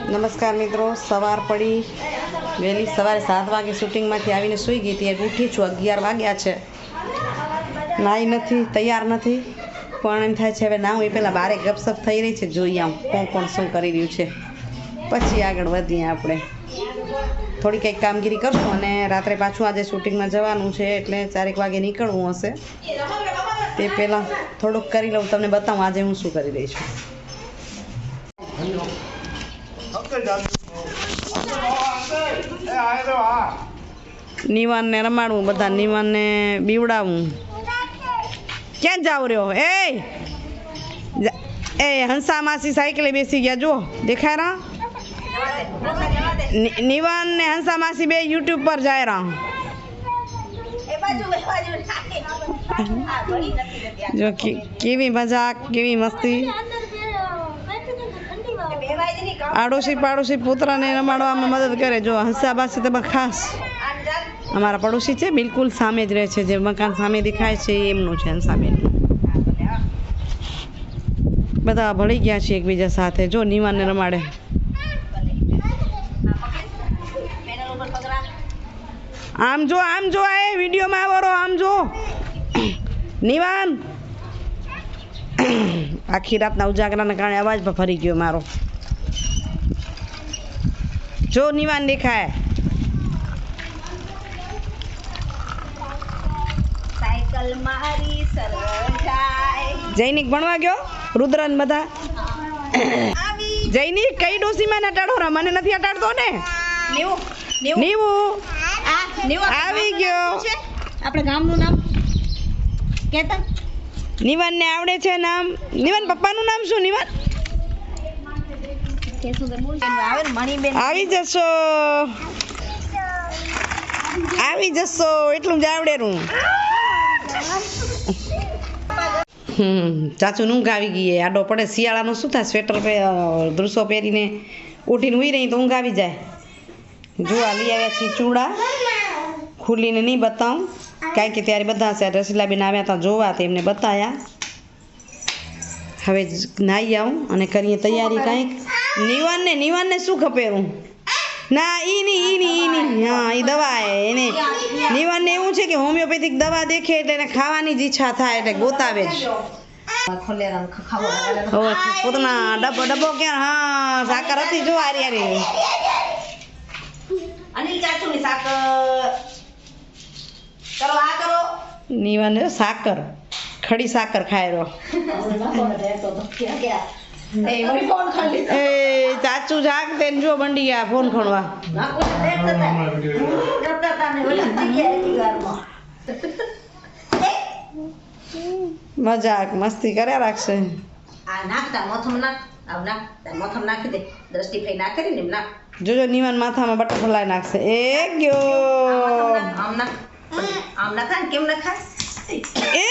નમસ્કાર મિત્રો, સવાર પડી વહેલી સવારે 7 વાગે શૂટિંગમાંથી આવીને સૂઈ ગઈ હતી. ઉઠી છું, 11 વાગ્યા છે. નાઈ નથી, તૈયાર નથી, પણ એમ થાય છે હવે ના હું એ પહેલાં બારે ગપસપ થઈ રહી છે, જોઈએ આમ કોણ કોણ શું કરી રહ્યું છે, પછી આગળ વધીએ. આપણે થોડી કંઈક કામગીરી કરશું અને રાત્રે પાછું આજે શૂટિંગમાં જવાનું છે, એટલે 4 વાગે નીકળવું હશે. તે પહેલાં થોડુંક કરી લઉં, તમને બતાવું આજે હું શું કરી રહી છું. નિવાનને રમાડવું, બધા નિવાનને બીવડાવું. ક્યાં જાવ રહ્યો? એ હંસા માસી સાયકલે બેસી ગયા, જો દેખાય રહા. નિવાન ને હંસા માસી બે યુટ્યુબ પર જાય રહા. જો કેવી મજાક, કેવી મસ્તી. આડોશી પાડોશી પુત્રને રમાડવામાં મદદ કરે. જો હંસા માસી તો ખાસ અમારા પડોશી છે, બિલકુલ સામે જ રહે છે, જે મકાન સામે દેખાય છે એમનું છે હંસાબેનનું. બધા ભળી ગયા છે એકબીજા સાથે. જો નિવાનને રમાડે. આમ જો, આમ જો, આ વિડીયોમાં આવો રહો, આમ જો નિવાન. આખી રાતના ઉજાગરાના કારણે અવાજ પર ફરી ગયો મારો. જો નિવાન દેખાય. જૈનિક ભણવા ગયો, રુદ્રન બધા. જૈનિક કઈ ડોસીમાં અટાડો રા? મને નથી અટાડતો ને. નીવું આવી ગયો. આપણે ગામનું નામ કેતા. નિવાન ને આવડે છે નામ? નિવાન પપ્પાનું નામ શું? નિવાન આવી જશો, આવી જશો, એટલું જ આવડેલું. ચાચુ ઊંઘ આવી ગઈ. આડો પડે શિયાળાનું શું થાય, સ્વેટર ધ્રુસો પહેરીને ઉઠીને ઉઈ રહી તો ઊંઘ આવી જાય. જોવા લઈ આવ્યા છીએ ચૂડા. ખુલીને નહીં બતાવું, કારણ કે ત્યારે બધા છે રસીલાબેન આવ્યા હતા જોવા, તો એમને બતાવ્યા. હવે નાહી આવું અને કરીએ તૈયારી કાંઈક. નિવાનને શું ખપેરું? ના ઈ નહીં, હા એ દવા એને. નિવાનને એવું છે કે હોમિયોપેથિક દવા દેખે એટલે એને ખાવાની જ ઈચ્છા થાય, એટલે ગોતાવે જ. પોતાના ડબ્બો ક્યાં? હા સાકર હતી જો આરી. અનિલ ચાચુની સાકર કરો, આ કરો. નિવાને સાકર, ખડી સાકર ખાય રહ્યો. એ ચાચુ જાગતે ને જો બંડી ગયા ફોન ખણવા. મજાક મસ્તી કર્યા રાખશે. આ નાખતા મોથમ નાખ, આવ નાખ, મોથમ નાખી દે. દ્રષ્ટિ ફઈ ના કરી ને નાખ. જોજો નિવાન માથામાં બટરફ્લાય નાખશે. એ ગયો. આમ નાખ, આમ નાખા કેમ નખાય? એ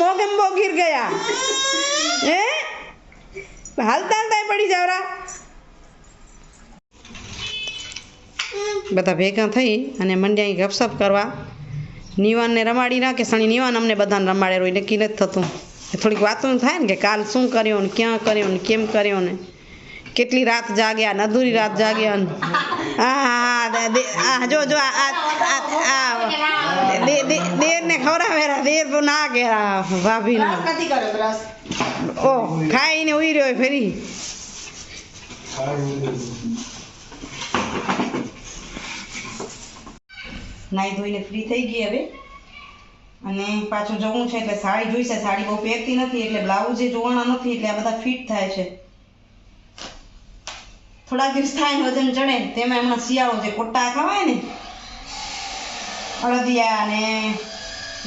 મોગમ બોગીર ગયા. એ હાલતા હાલતા પડી જાવરા. બધા ભેગા થઈ અને મંડ્યા ગપસપ કરવા. નિવાનને રમાડી નાખે. સણી નિવાન અમને બધાને રમાડેલો એ નક્કી નથી થતું. થોડીક વાતો થાય ને કે કાલ શું કર્યો ને ક્યાં કર્યો ને કેમ કર્યો ને કેટલી રાત જાગ્યા ને અધૂરી રાત જાગ્યા ને. હા જો દેર ને ખવડાવેરા, દેર ના કેરા ભાભી ને. ઓ ખાઈને ઉઈ રહ્યો ફેરી. નાઈ ધોઈને ફ્રી થઈ ગઈ હવે, અને પાછું જવું છે એટલે સાડી જોઈશે. સાડી બહુ પહેરતી નથી એટલે બ્લાઉઝ એ જોવાના નથી, એટલે આ બધા ફિટ થાય છે. થોડાક દિવસ થાય ને વજન ચડે. તેમાં હમણાં શિયાળો છે, કોટા ખવાય ને, અળદિયા ને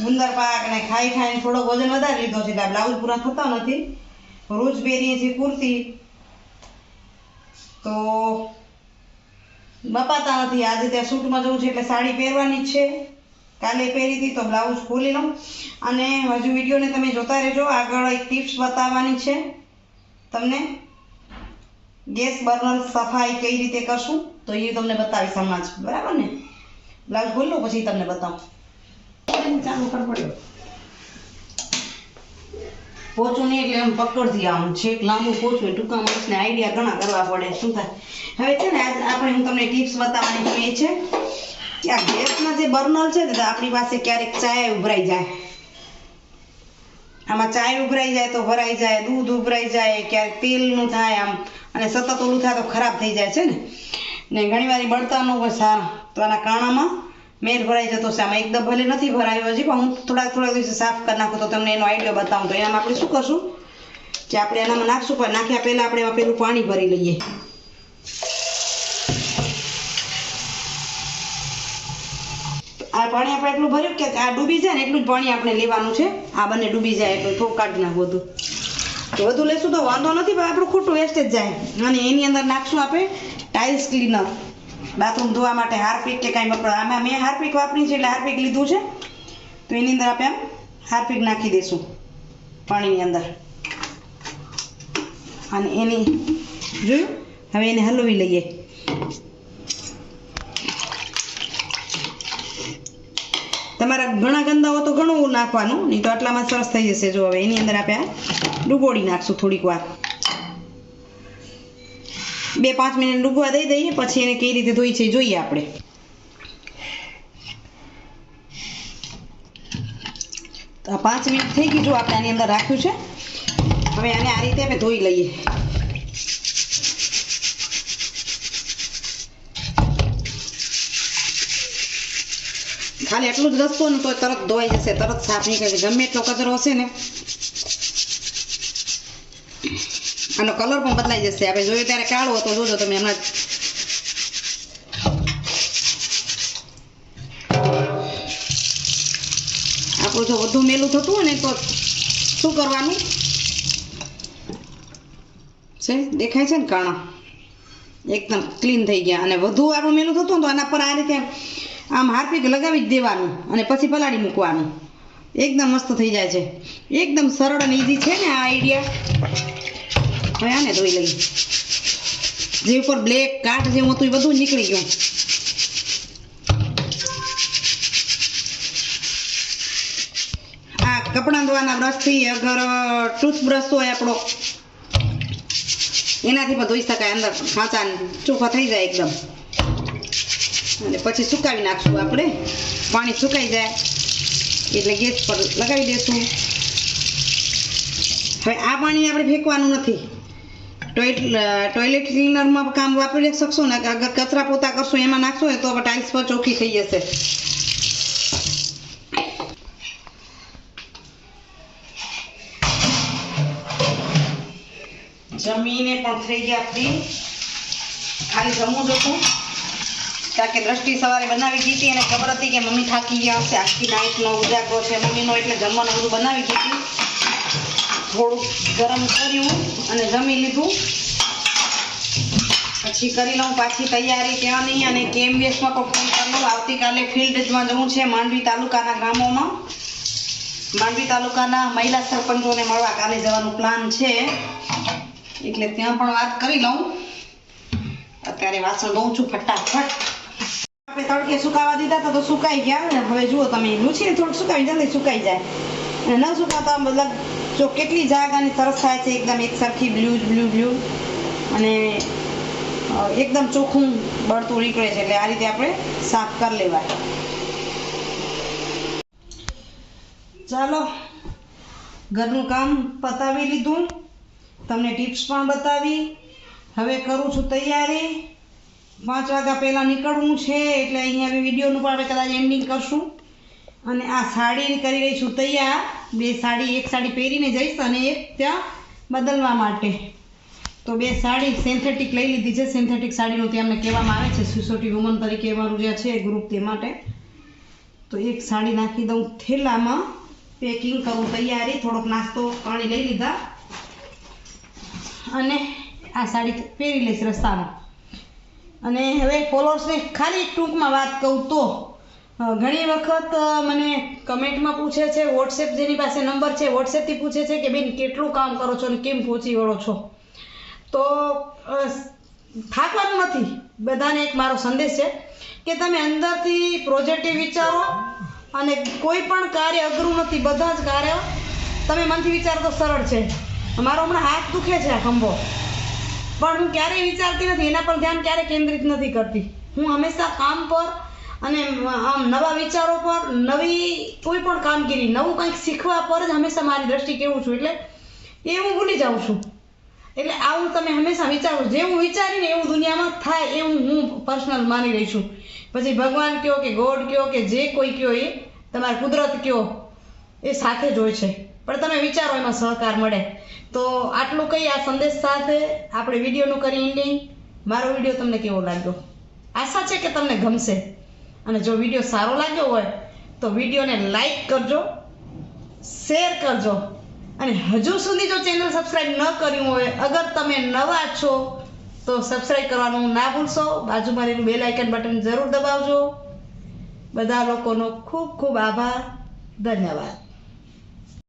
ગુંદર પાક ને ખાઈ ખાઈને થોડોક વજન વધારી લીધો છે, એટલે બ્લાઉઝ પૂરા થતા નથી. રોજ પહેરીએ છીએ કુર્તી તો બપાતા નથી. આજે ત્યાં શૂટમાં જવું છે એટલે સાડી પહેરવાની જ છે. કાલે પહેરી હતી તો બ્લાઉઝ ખોલી લઉં. અને હજુ વિડીયોને તમે જોતા રહેજો, આગળ એક ટિપ્સ બતાવવાની છે તમને. ગેસ બર્નર સફાઈ કઈ રીતે કરશું તો એ તમને બતાવીશ હમણાં જ, બરાબર ને? બ્લાઉઝ ખોલી લો પછી તમને બતાવું. ચાલુ કર પડ્યો. પોચું નહીં એટલે આમ પકડતી આમ છેક લાંબુ પોચું ટૂંકા માણસને આઈડિયા ઘણા કરવા પડે. શું થાય હવે છે ને આપણે હું તમને ટિપ્સ બતાવવાની છે કે આ ગેસના જે બર્નર છે ને આપણી પાસે ક્યારેક ચાય ઉભરાઈ જાય, આમાં ચાય ઉભરાઈ જાય તો ભરાઈ જાય, દૂધ ઉભરાઈ જાય, ક્યારેક તેલનું થાય આમ, અને સતત ઓલું થાય તો ખરાબ થઈ જાય છે ને ઘણી વાર બળતણનું હોય સારા, તો આના કાણામાં મેર ભરાઈ જતો છે. આમાં એકદમ ભલે નથી ભરાયો હજી, પણ હું થોડાક દિવસે સાફ કરી નાખું તો તમને એનો આઈડિયા બતાવું. તો એનામાં આપણે શું કરશું કે આપણે એનામાં નાખશું, પણ નાખ્યા પહેલાં આપણે એમાં પેલું પાણી ભરી લઈએ. આ પાણી આપણે એટલું ભર્યું કે આ ડૂબી જાય ને એટલું જ પાણી આપણે લેવાનું છે. આ બંને ડૂબી જાય એટલું થોડું કાઢી નાખવું બધું. તો વધુ લેશું તો વાંધો નથી, પણ આપણું ખોટું વેસ્ટ જ જાય. અને એની અંદર નાખશું આપણે ટાઇલ્સ ક્લીનર, બાથરૂમ ધોવા માટે હાર્પિક કે કાંઈ વપરાય. આમાં મેં હાર્પિક વાપરી છે એટલે હાર્પિક લીધું છે. તો એની અંદર આપણે આમ હાર્પિક નાખી દઈશું પાણીની અંદર, અને એની જોયું હવે એને હલવી લઈએ. તમારા ઘણા ગંદાઓ તો ઘણું નાખવાનું, નહીં તો આટલામાં સરસ થઈ જશે. જો હવે એની અંદર આપણે આ ડૂબોડી નાખશું થોડીક વાર, 2-5 મિનિટ ડૂબવા દઈ દઈએ, પછી એને કઈ રીતે ધોઈ છે જોઈએ આપણે. તો આ 5 મિનિટ થઈ ગઈ, જો આપણે આની અંદર રાખ્યું છે. હવે આને આ રીતે આપણે ધોઈ લઈએ. ખાલી એટલું જ રસ્તો ને તો તરત ધોવાઈ જશે, તરત સાફ નીકળે. ગમે એટલો કચરો હશે ને આનો કલર પણ બદલાઈ જશે. આપણે જોયું ત્યારે કાળો હતો, જોજો તમે હમણાં આપણું જો વધુ મેલું થતું હોય ને તો શું કરવાનું છે, દેખાય છે ને કાણા એકદમ ક્લીન થઈ ગયા. અને વધુ આપણું મેલું થતું હોય તો આના પર આ રીતે આમ હાર્પિક લગાવી જ દેવાનું અને પછી પલાળી મૂકવાનું. એકદમ મસ્ત થઈ જાય છે. એકદમ સરળ અને ઈઝી છે ને આ આઈડિયા. હવે આને ધોઈ લઈએ. જે ઉપર બ્લેક કાટ જેવું હતું એ બધું નીકળી ગયું. આ કપડાં ધોવાના બ્રશથી, અગર ટૂથબ્રશ હોય આપણો એનાથી પણ ધોઈ શકાય. અંદર ખાંચા ચોખ્ખા થઈ જાય એકદમ. અને પછી સુકાવી નાખશું આપણે. પાણી સુકાઈ જાય એટલે ગેસ પર લગાવી દઈશું. હવે આ પાણી આપણે ફેંકવાનું નથી. ટોયલેટ ક્લીનરમાં કામ વાપરી શકશો ને, અગર કચરા પોતા કરશો એમાં નાખશો ને તો ટાઇલ્સ પર ચોખ્ખી થઈ જશે. જમીને પણ થઈ ગયા ફ્રી. ખાલી જમવું જ હતું, કારણ કે દ્રષ્ટિ સવારે બનાવી દીધી અને ખબર હતી કે મમ્મી થાકી ગયા હશે, આખી નાઈટનો ઉજાગરો છે મમ્મીનો, એટલે જમવાનું બધું બનાવી દીધું. થોડુંક ગરમ કર્યું અને જમી લીધું. પછી કરી લઉં પાછી તૈયારી ત્યાંની, અને કેમ્બેસમાં પણ ફોન કરી લઉં. આવતીકાલે ફિલ્ડમાં જવું છે માંડવી તાલુકાના ગામોમાં. માંડવી તાલુકાના મહિલા સરપંચોને મળવા કાલે જવાનું પ્લાન છે, એટલે ત્યાં પણ વાત કરી લઉં. અત્યારે વાસણ ધોઉં છું ફટાફટ. આપણે તડકે સુકાવા દીધા હતા તો સુકાઈ ગયા ને. હવે જુઓ તમે, લૂછીને થોડુંક સુકાવી જલ્દી સુકાઈ જાય, અને ન સુકાતા મતલબ જો કેટલી જાગાની સરસ થાય છે. એકદમ એક સરખી બ્લુ અને એકદમ ચોખ્ખું બળતું નીકળે છે. એટલે આ રીતે આપણે સાફ કરી લેવાય. ચાલો, ઘરનું કામ પતાવી લીધું, તમને ટિપ્સ પણ બતાવી. હવે કરું છું તૈયારી. 5 વાગ્યા પહેલાં નીકળવું છે, એટલે અહીંયા વિડીયોનું પણ આપણે કદાચ એન્ડિંગ કરશું. અને આ સાડી કરી રહી છું તૈયાર. 2 સાડી, એક સાડી પહેરીને જઈશ અને એક ત્યાં બદલવા માટે. તો 2 સાડી સિન્થેટિક લઈ લીધી છે. સિન્થેટિક સાડીનું ત્યાં અમને કહેવામાં આવે છે, સિસોટી વુમન તરીકે અમારું જે છે ગ્રુપ, તે માટે. તો એક સાડી નાખી દઉં થેલામાં, પેકિંગ કરું તૈયારી. થોડોક નાસ્તો પાણી લઈ લીધા અને આ સાડી પહેરી લઈશ રસ્તામાં. અને હવે ફોલોઅર્સને ખાલી ટૂંકમાં વાત કહું તો ઘણી વખત મને કમેન્ટમાં પૂછે છે, વોટ્સએપ જેની પાસે નંબર છે વોટ્સએપથી પૂછે છે કે બેન કેટલું કામ કરો છો અને કેમ પહોંચી વળો છો. તો થાકવાનું નથી. બધાને એક મારો સંદેશ છે કે તમે અંદરથી પોઝિટિવ વિચારો, અને કોઈ પણ કાર્ય અઘરું નથી. બધા જ કાર્ય તમે મનથી વિચારો તો સરળ છે. મારો હમણાં હાથ દુખે છે આ ખંભો, પણ હું ક્યારેય વિચારતી નથી, એના પર ધ્યાન ક્યારેય કેન્દ્રિત નથી કરતી. હું હંમેશા કામ પર અને આમ નવા વિચારો પર, નવી કોઈ પણ કામગીરી, નવું કંઈક શીખવા પર જ હંમેશા મારી દ્રષ્ટિ કેવું છું, એટલે એ હું ભૂલી જાઉં છું. એટલે આવું તમે હંમેશા વિચારો, જે હું વિચારીને એવું દુનિયામાં થાય એવું હું પર્સનલ માની રહી છું. પછી ભગવાન કયો કે ગોડ કયો કે જે કોઈ કયો, એ તમારી કુદરત કયો, એ સાથે જ હોય છે, પણ તમે વિચારો એમાં સહકાર મળે. તો આટલું કહી આ સંદેશ સાથે આપણે વિડીયોનું કરી એન્ડિંગ. મારો વિડીયો તમને કેવો લાગ્યો? આશા છે કે તમને ગમશે, અને જો વિડીયો સારો લાગ્યો હોય તો વિડીયોને લાઈક કરજો, શેર કરજો, અને હજુ સુધી જો ચેનલ સબસ્ક્રાઈબ ન કર્યું હોય, અગર તમે નવા છો તો સબસ્ક્રાઈબ કરવાનું ના ભૂલશો. બાજુમાં રહેલું બેલ આઇકન બટન જરૂર દબાવજો. બધા લોકોનો ખૂબ ખૂબ આભાર. ધન્યવાદ.